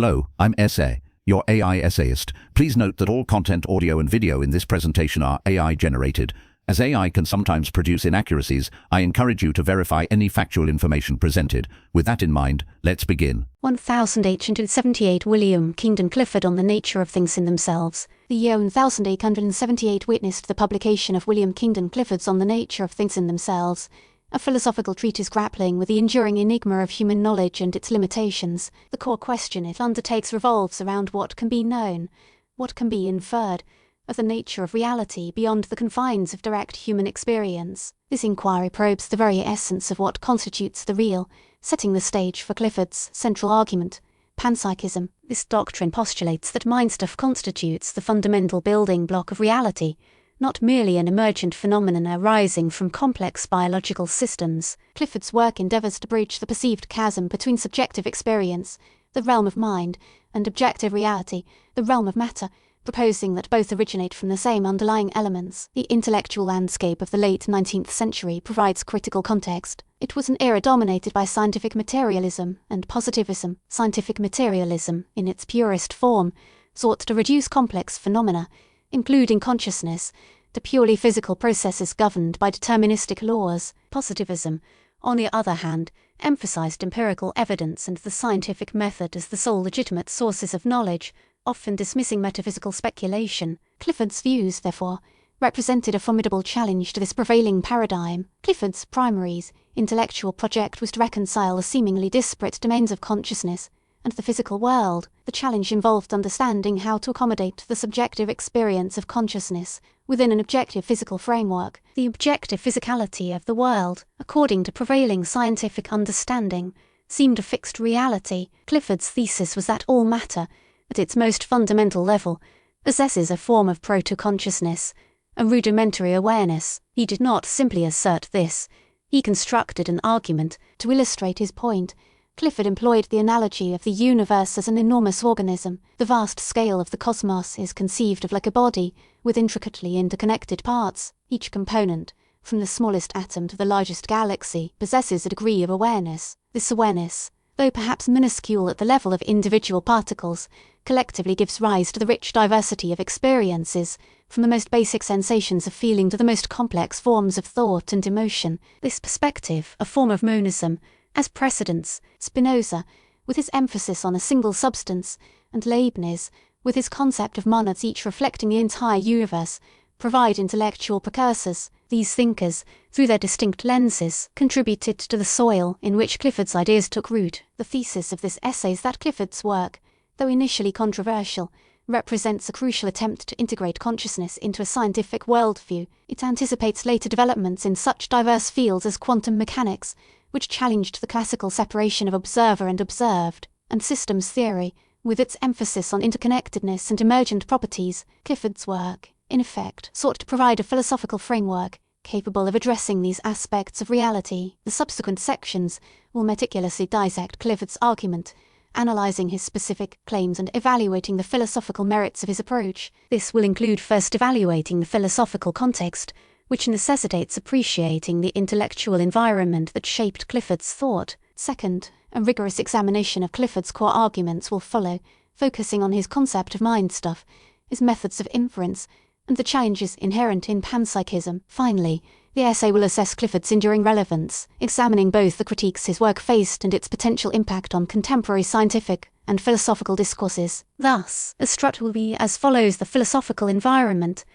Hello, I'm Essay, your AI essayist. Please note that all content, audio and video in this presentation are AI generated. As AI can sometimes produce inaccuracies, I encourage you to verify any factual information presented. With that in mind, let's begin. 1878 William Kingdon Clifford on the nature of things in themselves. The year 1878 witnessed the publication of William Kingdon Clifford's On the Nature of Things in Themselves, a philosophical treatise grappling with the enduring enigma of human knowledge and its limitations. The core question it undertakes revolves around what can be known, what can be inferred, of the nature of reality beyond the confines of direct human experience. This inquiry probes the very essence of what constitutes the real, setting the stage for Clifford's central argument, Panpsychism. This doctrine postulates that mind stuff constitutes the fundamental building block of reality, not merely an emergent phenomenon arising from complex biological systems. Clifford's work endeavours to bridge the perceived chasm between subjective experience, the realm of mind, and objective reality, the realm of matter, proposing that both originate from the same underlying elements. The intellectual landscape of the late 19th century provides critical context. It was an era dominated by scientific materialism and positivism. Scientific materialism, in its purest form, sought to reduce complex phenomena, including consciousness, to purely physical processes governed by deterministic laws. Positivism, on the other hand, emphasized empirical evidence and the scientific method as the sole legitimate sources of knowledge, often dismissing metaphysical speculation. Clifford's views, therefore, represented a formidable challenge to this prevailing paradigm. Clifford's primary intellectual project was to reconcile the seemingly disparate domains of consciousness and the physical world. The challenge involved understanding how to accommodate the subjective experience of consciousness within an objective physical framework. The objective physicality of the world, according to prevailing scientific understanding, seemed a fixed reality. Clifford's thesis was that all matter, at its most fundamental level, possesses a form of proto-consciousness, a rudimentary awareness. He did not simply assert this. He constructed an argument to illustrate his point. Clifford employed the analogy of the universe as an enormous organism. The vast scale of the cosmos is conceived of like a body, with intricately interconnected parts. Each component, from the smallest atom to the largest galaxy, possesses a degree of awareness. This awareness, though perhaps minuscule at the level of individual particles, collectively gives rise to the rich diversity of experiences, from the most basic sensations of feeling to the most complex forms of thought and emotion. This perspective, a form of monism, as precedents, Spinoza, with his emphasis on a single substance, and Leibniz, with his concept of monads each reflecting the entire universe, provide intellectual precursors. These thinkers, through their distinct lenses, contributed to the soil in which Clifford's ideas took root. The thesis of this essay is that Clifford's work, though initially controversial, represents a crucial attempt to integrate consciousness into a scientific worldview. It anticipates later developments in such diverse fields as quantum mechanics, which challenged the classical separation of observer and observed, and systems theory, with its emphasis on interconnectedness and emergent properties. Clifford's work, in effect, sought to provide a philosophical framework capable of addressing these aspects of reality. The subsequent sections will meticulously dissect Clifford's argument, analysing his specific claims and evaluating the philosophical merits of his approach. This will include first evaluating the philosophical context, which necessitates appreciating the intellectual environment that shaped Clifford's thought. Second, a rigorous examination of Clifford's core arguments will follow, focusing on his concept of mind stuff, his methods of inference, and the challenges inherent in panpsychism. Finally, the essay will assess Clifford's enduring relevance, examining both the critiques his work faced and its potential impact on contemporary scientific and philosophical discourses. Thus, the strut will be as follows: the philosophical environment,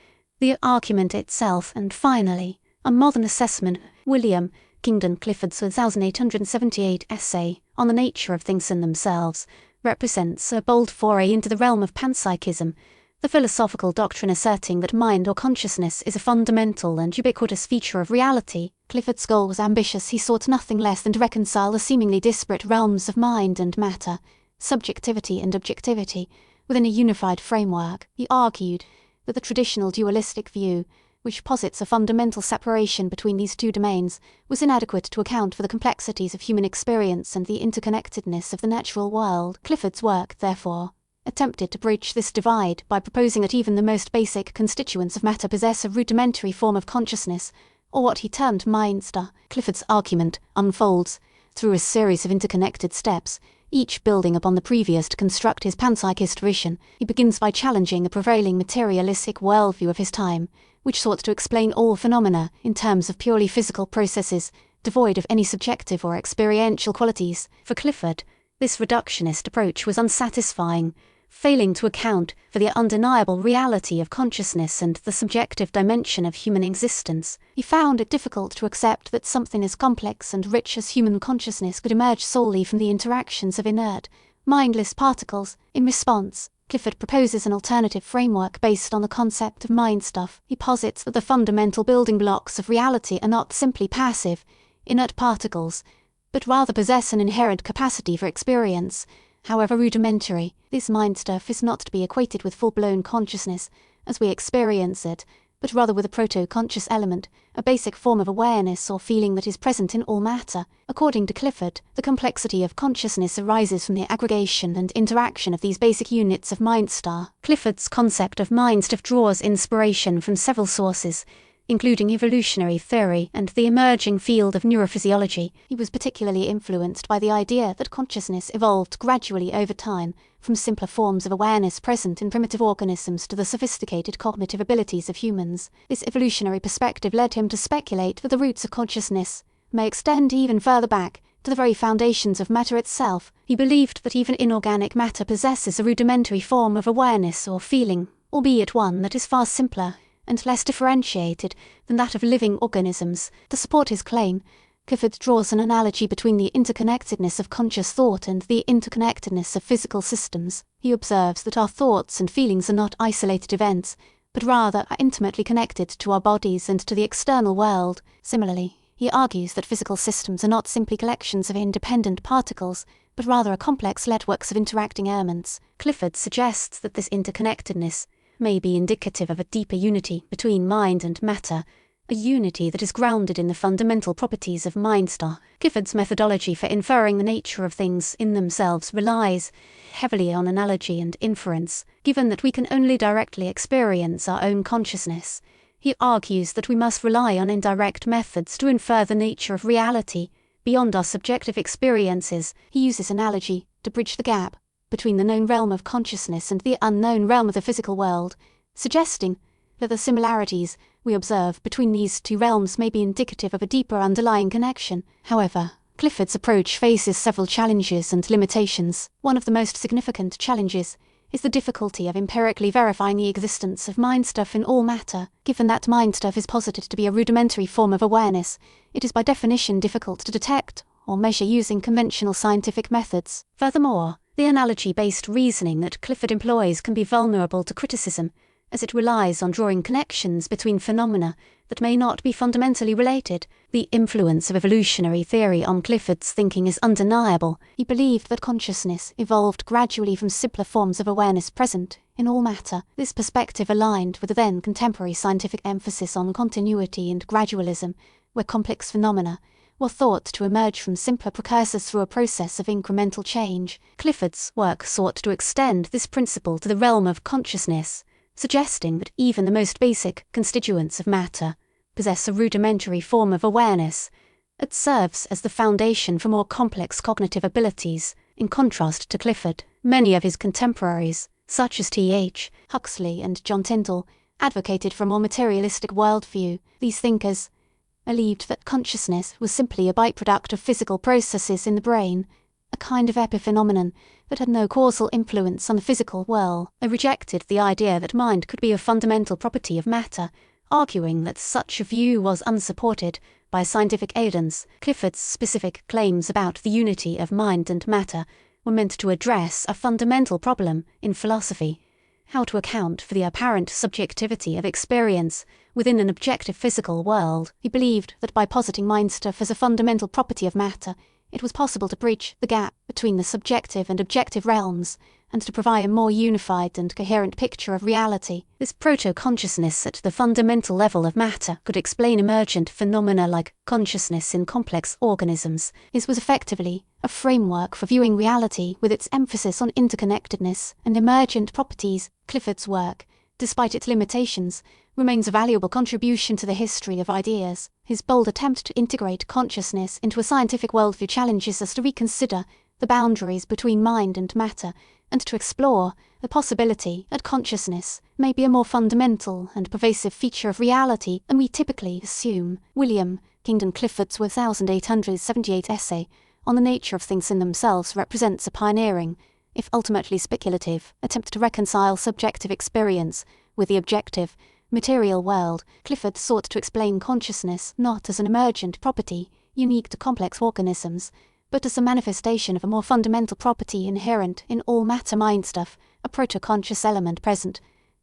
the argument itself, and finally, a modern assessment. William Kingdon Clifford's 1878 essay on the nature of things in themselves represents a bold foray into the realm of panpsychism, the philosophical doctrine asserting that mind or consciousness is a fundamental and ubiquitous feature of reality. Clifford's goal was ambitious. He sought nothing less than to reconcile the seemingly disparate realms of mind and matter, subjectivity and objectivity, within a unified framework. He argued that the traditional dualistic view, which posits a fundamental separation between these two domains, was inadequate to account for the complexities of human experience and the interconnectedness of the natural world. Clifford's work, therefore, attempted to bridge this divide by proposing that even the most basic constituents of matter possess a rudimentary form of consciousness, or what he termed mind stuff. Clifford's argument unfolds, through a series of interconnected steps, each building upon the previous to construct his panpsychist vision. He begins by challenging a prevailing materialistic worldview of his time, which sought to explain all phenomena in terms of purely physical processes, devoid of any subjective or experiential qualities. For Clifford, this reductionist approach was unsatisfying, failing to account for the undeniable reality of consciousness and the subjective dimension of human existence. He found it difficult to accept that something as complex and rich as human consciousness could emerge solely from the interactions of inert, mindless particles. In response, Clifford proposes an alternative framework based on the concept of mind stuff. He posits that the fundamental building blocks of reality are not simply passive, inert particles, but rather possess an inherent capacity for experience. However rudimentary, this mind stuff is not to be equated with full-blown consciousness as we experience it, but rather with a proto-conscious element, a basic form of awareness or feeling that is present in all matter. According to Clifford, the complexity of consciousness arises from the aggregation and interaction of these basic units of mind stuff. Clifford's concept of mind stuff draws inspiration from several sources, including evolutionary theory and the emerging field of neurophysiology. He was particularly influenced by the idea that consciousness evolved gradually over time from simpler forms of awareness present in primitive organisms to the sophisticated cognitive abilities of humans. This evolutionary perspective led him to speculate that the roots of consciousness may extend even further back, to the very foundations of matter itself. He believed that even inorganic matter possesses a rudimentary form of awareness or feeling, albeit one that is far simpler and less differentiated than that of living organisms. To support his claim, Clifford draws an analogy between the interconnectedness of conscious thought and the interconnectedness of physical systems. He observes that our thoughts and feelings are not isolated events, but rather are intimately connected to our bodies and to the external world. Similarly, he argues that physical systems are not simply collections of independent particles, but rather are complex networks of interacting elements. Clifford suggests that this interconnectedness may be indicative of a deeper unity between mind and matter, a unity that is grounded in the fundamental properties of mind stuff. Clifford's methodology for inferring the nature of things in themselves relies heavily on analogy and inference. Given that we can only directly experience our own consciousness, he argues that we must rely on indirect methods to infer the nature of reality beyond our subjective experiences. He uses analogy to bridge the gap between the known realm of consciousness and the unknown realm of the physical world, suggesting that the similarities we observe between these two realms may be indicative of a deeper underlying connection. However, Clifford's approach faces several challenges and limitations. One of the most significant challenges is the difficulty of empirically verifying the existence of mind stuff in all matter. Given that mind stuff is posited to be a rudimentary form of awareness, it is by definition difficult to detect or measure using conventional scientific methods. Furthermore, the analogy-based reasoning that Clifford employs can be vulnerable to criticism, as it relies on drawing connections between phenomena that may not be fundamentally related. The influence of evolutionary theory on Clifford's thinking is undeniable. He believed that consciousness evolved gradually from simpler forms of awareness present in all matter. This perspective aligned with the then contemporary scientific emphasis on continuity and gradualism, where complex phenomena were thought to emerge from simpler precursors through a process of incremental change. Clifford's work sought to extend this principle to the realm of consciousness, suggesting that even the most basic constituents of matter possess a rudimentary form of awareness. It serves as the foundation for more complex cognitive abilities. In contrast to Clifford, many of his contemporaries, such as T.H. Huxley and John Tyndall, advocated for a more materialistic worldview. These thinkers believed that consciousness was simply a byproduct of physical processes in the brain, a kind of epiphenomenon that had no causal influence on the physical world. They rejected the idea that mind could be a fundamental property of matter, arguing that such a view was unsupported by scientific evidence. Clifford's specific claims about the unity of mind and matter were meant to address a fundamental problem in philosophy: how to account for the apparent subjectivity of experience within an objective physical world. He believed that by positing mind stuff as a fundamental property of matter, it was possible to bridge the gap between the subjective and objective realms and to provide a more unified and coherent picture of reality. This proto-consciousness at the fundamental level of matter could explain emergent phenomena like consciousness in complex organisms. This was effectively a framework for viewing reality with its emphasis on interconnectedness and emergent properties. Clifford's work, despite its limitations, remains a valuable contribution to the history of ideas. His bold attempt to integrate consciousness into a scientific worldview challenges us to reconsider the boundaries between mind and matter, and to explore the possibility that consciousness may be a more fundamental and pervasive feature of reality than we typically assume. William Kingdon Clifford's 1878 essay on the nature of things in themselves represents a pioneering, if ultimately speculative, attempt to reconcile subjective experience with the objective, material world. Clifford sought to explain consciousness not as an emergent property unique to complex organisms, but as a manifestation of a more fundamental property inherent in all matter-mind stuff, a proto-conscious element present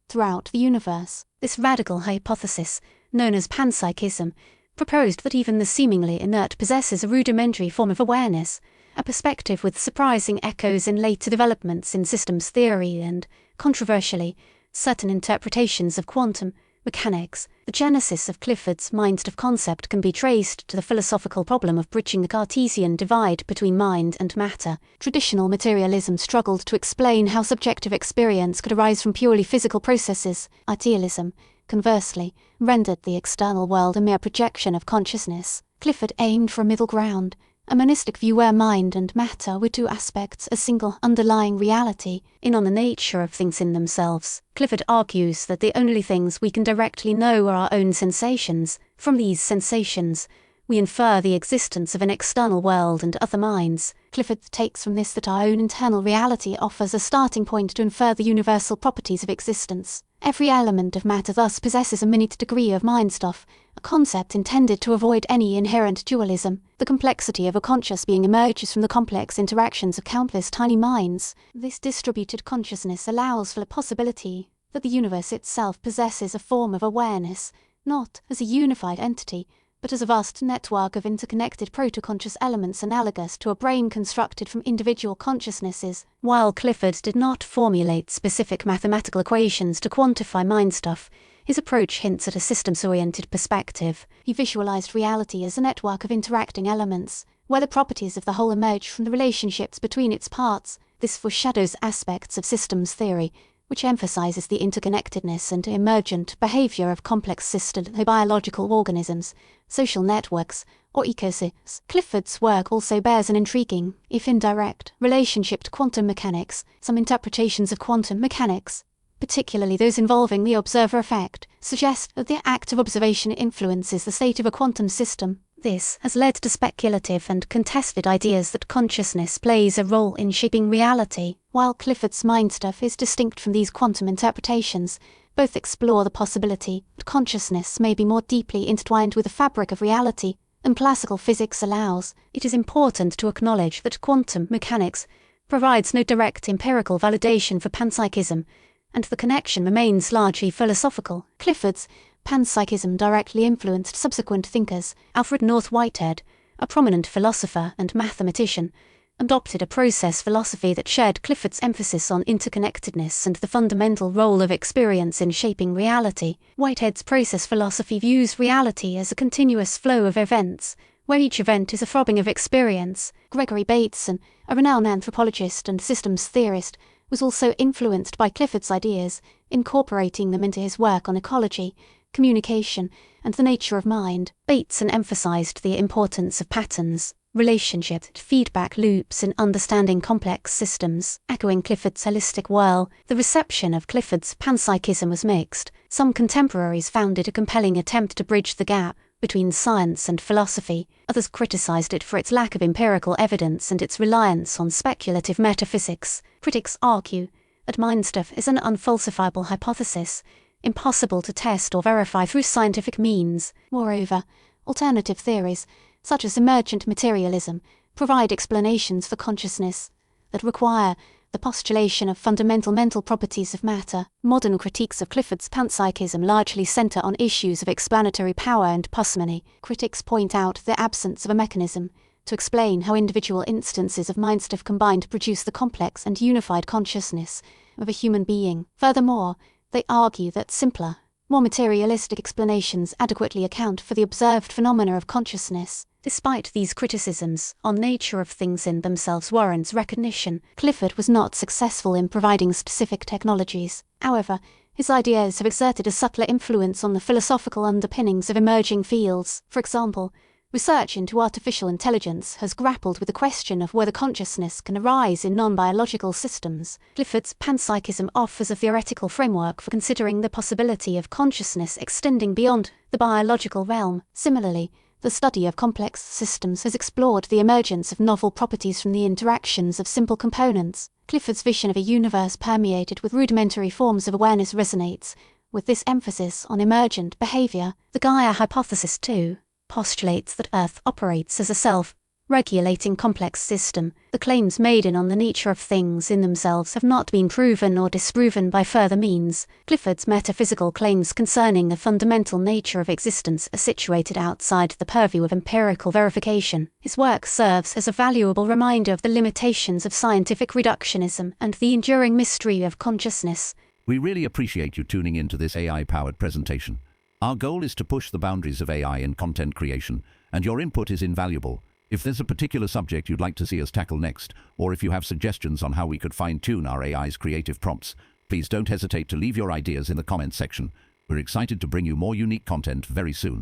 throughout the universe. This radical hypothesis, known as Panpsychism, proposed that even the seemingly inert possesses a rudimentary form of awareness, a perspective with surprising echoes in later developments in systems theory and, controversially, certain interpretations of quantum mechanics. The genesis of Clifford's mind-stuff concept can be traced to the philosophical problem of bridging the Cartesian divide between mind and matter. Traditional materialism struggled to explain how subjective experience could arise from purely physical processes. Idealism, conversely, rendered the external world a mere projection of consciousness. Clifford aimed for a middle ground, a monistic view where mind and matter were two aspects, a single underlying reality. On the nature of things in themselves, Clifford argues that the only things we can directly know are our own sensations. From these sensations, we infer the existence of an external world and other minds. Clifford takes from this that our own internal reality offers a starting point to infer the universal properties of existence. Every element of matter thus possesses a minute degree of mind stuff, a concept intended to avoid any inherent dualism. The complexity of a conscious being emerges from the complex interactions of countless tiny minds. This distributed consciousness allows for the possibility that the universe itself possesses a form of awareness, not as a unified entity, but as a vast network of interconnected proto-conscious elements analogous to a brain constructed from individual consciousnesses. While Clifford did not formulate specific mathematical equations to quantify mind stuff, his approach hints at a systems-oriented perspective. He visualized reality as a network of interacting elements, where the properties of the whole emerge from the relationships between its parts. This foreshadows aspects of systems theory, which emphasizes the interconnectedness and emergent behavior of complex systems, biological organisms, social networks, or ecosystems. Clifford's work also bears an intriguing, if indirect, relationship to quantum mechanics. Some interpretations of quantum mechanics, particularly those involving the observer effect, suggest that the act of observation influences the state of a quantum system. This has led to speculative and contested ideas that consciousness plays a role in shaping reality. While Clifford's mind stuff is distinct from these quantum interpretations, both explore the possibility that consciousness may be more deeply intertwined with the fabric of reality than classical physics allows. It is important to acknowledge that quantum mechanics provides no direct empirical validation for panpsychism, and the connection remains largely philosophical. Clifford's Panpsychism directly influenced subsequent thinkers. Alfred North Whitehead, a prominent philosopher and mathematician, adopted a process philosophy that shared Clifford's emphasis on interconnectedness and the fundamental role of experience in shaping reality. Whitehead's process philosophy views reality as a continuous flow of events, where each event is a throbbing of experience. Gregory Bateson, a renowned anthropologist and systems theorist, was also influenced by Clifford's ideas, incorporating them into his work on ecology, communication, and the nature of mind. Bateson emphasized the importance of patterns, relationship, feedback loops in understanding complex systems. Echoing Clifford's holistic whirl, the reception of Clifford's panpsychism was mixed. Some contemporaries found it a compelling attempt to bridge the gap between science and philosophy. Others criticized it for its lack of empirical evidence and its reliance on speculative metaphysics. Critics argue that mind stuff is an unfalsifiable hypothesis, impossible to test or verify through scientific means. Moreover, alternative theories, such as emergent materialism, provide explanations for consciousness that require the postulation of fundamental mental properties of matter. Modern critiques of Clifford's panpsychism largely center on issues of explanatory power and parsimony. Critics point out the absence of a mechanism to explain how individual instances of mind stuff combine to produce the complex and unified consciousness of a human being. Furthermore, they argue that simpler, more materialistic explanations adequately account for the observed phenomena of consciousness. Despite these criticisms on nature of things in themselves warrants recognition, Clifford was not successful in providing specific technologies. However, his ideas have exerted a subtler influence on the philosophical underpinnings of emerging fields. For example, Research into artificial intelligence has grappled with the question of whether consciousness can arise in non-biological systems. Clifford's Panpsychism offers a theoretical framework for considering the possibility of consciousness extending beyond the biological realm. Similarly, the study of complex systems has explored the emergence of novel properties from the interactions of simple components. Clifford's vision of a universe permeated with rudimentary forms of awareness resonates with this emphasis on emergent behavior. The Gaia hypothesis, too, postulates that Earth operates as a self-regulating complex system. The claims made on the nature of things in themselves have not been proven or disproven by further means. Clifford's metaphysical claims concerning the fundamental nature of existence are situated outside the purview of empirical verification. His work serves as a valuable reminder of the limitations of scientific reductionism and the enduring mystery of consciousness. We really appreciate you tuning into this AI-powered presentation. Our goal is to push the boundaries of AI in content creation, and your input is invaluable. If there's a particular subject you'd like to see us tackle next, or if you have suggestions on how we could fine-tune our AI's creative prompts, please don't hesitate to leave your ideas in the comments section. We're excited to bring you more unique content very soon.